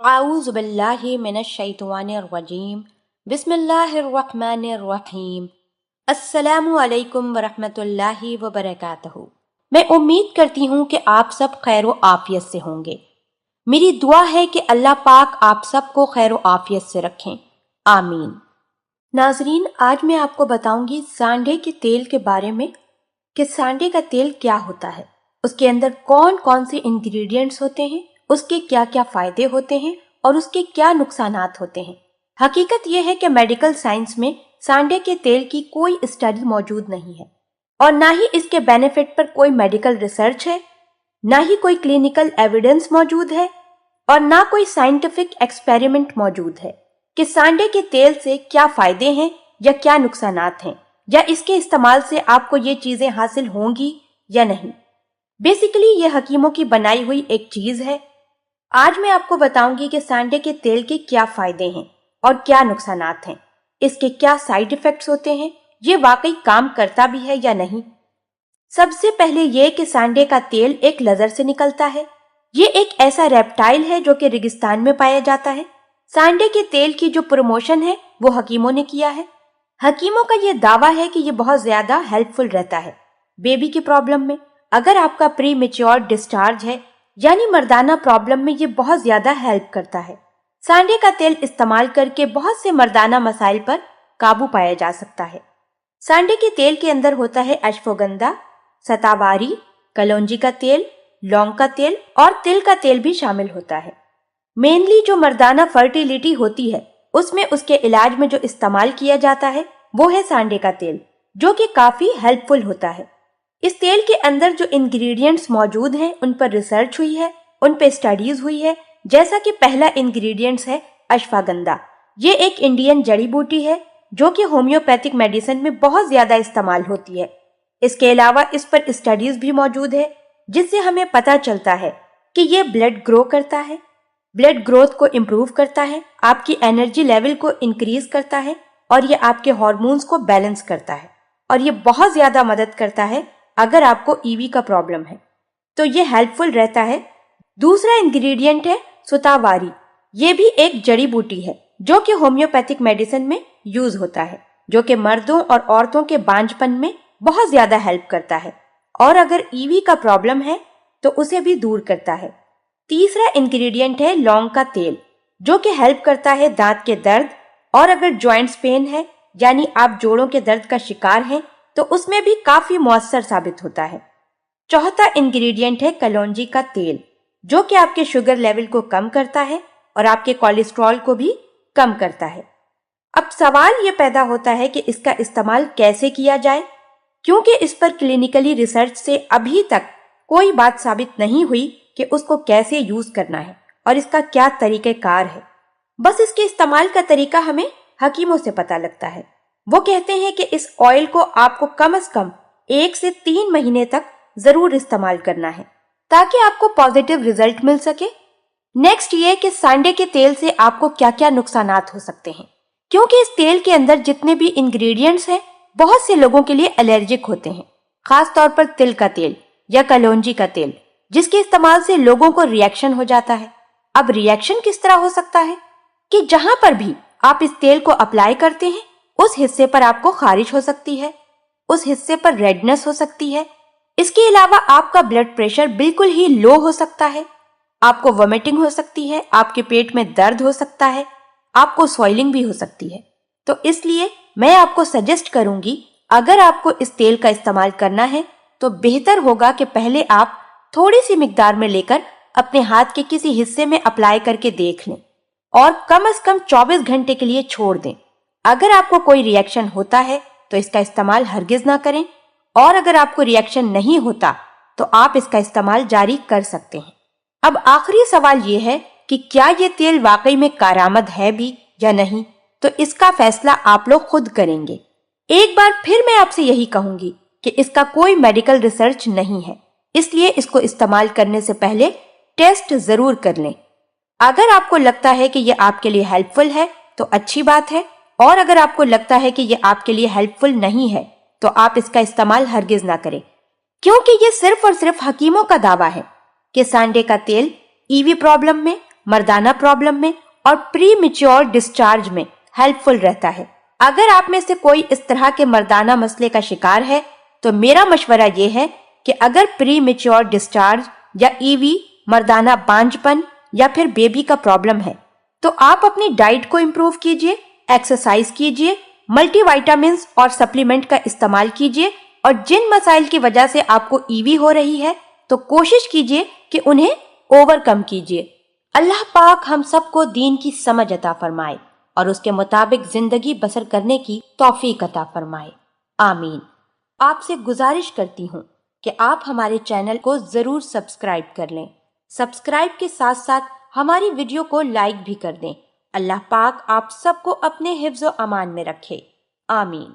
अऊज़ु बिल्लाहि मिनश्शैतानिर्रजीम बिस्मिल्लाहिर्रहमानिर्रहीम अस्सलामु अलैकुम वरहमतुल्लाहि वबरकातुहू। मैं उम्मीद करती हूँ कि आप सब खैर व आफियत से होंगे। मेरी दुआ है कि अल्लाह पाक आप सबको खैर व आफियत से रखें, आमीन। नाजरीन, आज मैं आपको बताऊंगी सांडे के तेल के बारे में कि सांडे का तेल क्या होता है, उसके अंदर कौन कौन से इंग्रेडिएंट्स होते हैं, उसके क्या क्या फायदे होते हैं और उसके क्या नुकसानात होते हैं। हकीकत यह है कि मेडिकल साइंस में सांडे के तेल की कोई स्टडी मौजूद नहीं है और ना ही इसके बेनिफिट पर कोई मेडिकल रिसर्च है, ना ही कोई क्लिनिकल एविडेंस मौजूद है और ना कोई साइंटिफिक एक्सपेरिमेंट मौजूद है कि सांडे के तेल से क्या फायदे हैं या क्या नुकसानात हैं, या इसके इस्तेमाल से आपको ये चीजें हासिल होंगी या नहीं। बेसिकली ये हकीमों की बनाई हुई एक चीज है। आज मैं आपको बताऊंगी कि सांडे के तेल के क्या फायदे हैं और क्या नुकसानात हैं, इसके क्या साइड इफेक्ट्स होते हैं, ये वाकई काम करता भी है या नहीं। सबसे पहले ये कि सांडे का तेल एक लज़र से निकलता है। ये एक ऐसा रेप्टाइल है जो कि रेगिस्तान में पाया जाता है। सांडे के तेल की जो प्रमोशन है वो हकीमों ने किया है। हकीमों का ये दावा है कि ये बहुत ज्यादा हेल्पफुल रहता है बेबी की प्रॉब्लम में। अगर आपका प्री मेच्योर डिस्चार्ज है यानी मर्दाना प्रॉब्लम में ये बहुत ज्यादा हेल्प करता है। सांडे का तेल इस्तेमाल करके बहुत से मर्दाना मसाइल पर काबू पाया जा सकता है। सांडे के तेल के अंदर होता है अश्वगंधा, सतावारी, कलौंजी का तेल, लौंग का तेल और तिल का तेल भी शामिल होता है। मेनली जो मर्दाना फर्टिलिटी होती है उसमें उसके इलाज में जो इस्तेमाल किया जाता है वो है सांडे का तेल, जो कि काफी हेल्पफुल होता है। इस तेल के अंदर जो इंग्रेडिएंट्स मौजूद हैं उन पर रिसर्च हुई है, उन पर स्टडीज हुई है। जैसा कि पहला इंग्रेडिएंट्स है अश्वगंधा। ये एक इंडियन जड़ी बूटी है जो कि होम्योपैथिक मेडिसिन में बहुत ज्यादा इस्तेमाल होती है। इसके अलावा इस पर स्टडीज भी मौजूद है जिससे हमें पता चलता है कि ये ब्लड ग्रो करता है, ब्लड ग्रोथ को इम्प्रूव करता है, आपकी एनर्जी लेवल को इंक्रीज करता है और ये आपके हार्मोन्स को बैलेंस करता है और ये बहुत ज्यादा मदद करता है अगर आपको ईवी का प्रॉब्लम है तो ये हेल्पफुल रहता है। दूसरा इंग्रेडिएंट है सुतावारी। ये भी एक जड़ी बूटी है जो कि होम्योपैथिक मेडिसिन में यूज होता है, जो कि मर्दों और औरतों के बांझपन में बहुत ज्यादा हेल्प करता है और अगर ईवी का प्रॉब्लम है तो उसे भी दूर करता है। तीसरा इंग्रेडिएंट है लौंग का तेल, जो कि हेल्प करता है दांत के दर्द और अगर जॉइंट्स पेन है यानी आप जोड़ों के दर्द का शिकार हैं तो उसमें भी काफी मौसर साबित होता है। चौथा इंग्रेडिएंट है कलौंजी का तेल, जो कि आपके शुगर लेवल को कम करता है और आपके कोलेस्ट्रॉल को भी कम करता है। अब सवाल ये पैदा होता है कि इसका इस्तेमाल कैसे किया जाए, क्योंकि इस पर क्लिनिकली रिसर्च से अभी तक कोई बात साबित नहीं हुई कि उसको कैसे यूज करना है और इसका क्या तरीक़ेकार है। बस इसके इस्तेमाल का तरीका हमें हकीमों से पता लगता है। वो कहते हैं कि इस ऑयल को आपको कम से कम 1 से 3 महीने तक जरूर इस्तेमाल करना है ताकि आपको पॉजिटिव रिजल्ट मिल सके। नेक्स्ट ये कि सांडे के तेल से आपको क्या क्या नुकसानात हो सकते हैं, क्योंकि इस तेल के अंदर जितने भी इंग्रेडिएंट्स हैं बहुत से लोगों के लिए एलर्जिक होते हैं, खास तौर पर तिल का तेल या कलौंजी का तेल, जिसके इस्तेमाल से लोगों को रिएक्शन हो जाता है। अब रिएक्शन किस तरह हो सकता है कि जहां पर भी आप इस तेल को अप्लाई करते हैं उस हिस्से पर आपको खारिश हो सकती है, उस हिस्से पर रेडनेस हो सकती है। इसके अलावा आपका ब्लड प्रेशर बिल्कुल ही लो हो सकता है, आपको वोमिटिंग हो सकती है, आपके पेट में दर्द हो सकता है, आपको स्वेलिंग भी हो सकती है। तो इसलिए मैं आपको सजेस्ट करूंगी, अगर आपको इस तेल का इस्तेमाल करना है तो बेहतर होगा कि पहले आप थोड़ी सी मिकदार में लेकर अपने हाथ के किसी हिस्से में अप्लाई करके देख लें और कम से कम 24 घंटे के लिए छोड़ दें। अगर आपको कोई रिएक्शन होता है तो इसका इस्तेमाल हरगिज ना करें और अगर आपको रिएक्शन नहीं होता तो आप इसका इस्तेमाल जारी कर सकते हैं। अब आखिरी सवाल ये है कि क्या ये तेल वाकई में कारामद है भी या नहीं, तो इसका फैसला आप लोग खुद करेंगे। एक बार फिर मैं आपसे यही कहूंगी कि इसका कोई मेडिकल रिसर्च नहीं है, इसलिए इसको इस्तेमाल करने से पहले टेस्ट जरूर कर लें। अगर आपको लगता है कि ये आपके लिए हेल्पफुल है तो अच्छी बात है, और अगर आपको लगता है कि ये आपके लिए हेल्पफुल नहीं है तो आप इसका इस्तेमाल हरगिज ना करें, क्योंकि ये सिर्फ और सिर्फ हकीमों का दावा है कि सांडे का तेल ईवी प्रॉब्लम में مردانہ پرابلم میں اور پری میچور ڈسچارج میں ہیلپ فل رہتا ہے۔ اگر آپ میں سے کوئی اس طرح کے مردانہ مسئلے کا شکار ہے تو میرا مشورہ یہ ہے کہ اگر پری میچور ڈسچارج یا EV، مردانہ بانجھ پن یا پھر بیبی کا پرابلم ہے تو آپ اپنی ڈائٹ کو امپروو کیجئے، ایکسرسائز کیجئے، ملٹی وائٹامنز اور سپلیمنٹ کا استعمال کیجئے، اور جن مسائل کی وجہ سے آپ کو EV ہو رہی ہے تو کوشش کیجئے کہ انہیں اوور کم کیجئے۔ اللہ پاک ہم سب کو دین کی سمجھ عطا فرمائے اور اس کے مطابق زندگی بسر کرنے کی توفیق عطا فرمائے، آمین۔ آپ سے گزارش کرتی ہوں کہ آپ ہمارے چینل کو ضرور سبسکرائب کر لیں۔ سبسکرائب کے ساتھ ساتھ ہماری ویڈیو کو لائک بھی کر دیں۔ اللہ پاک آپ سب کو اپنے حفظ و امان میں رکھے، آمین۔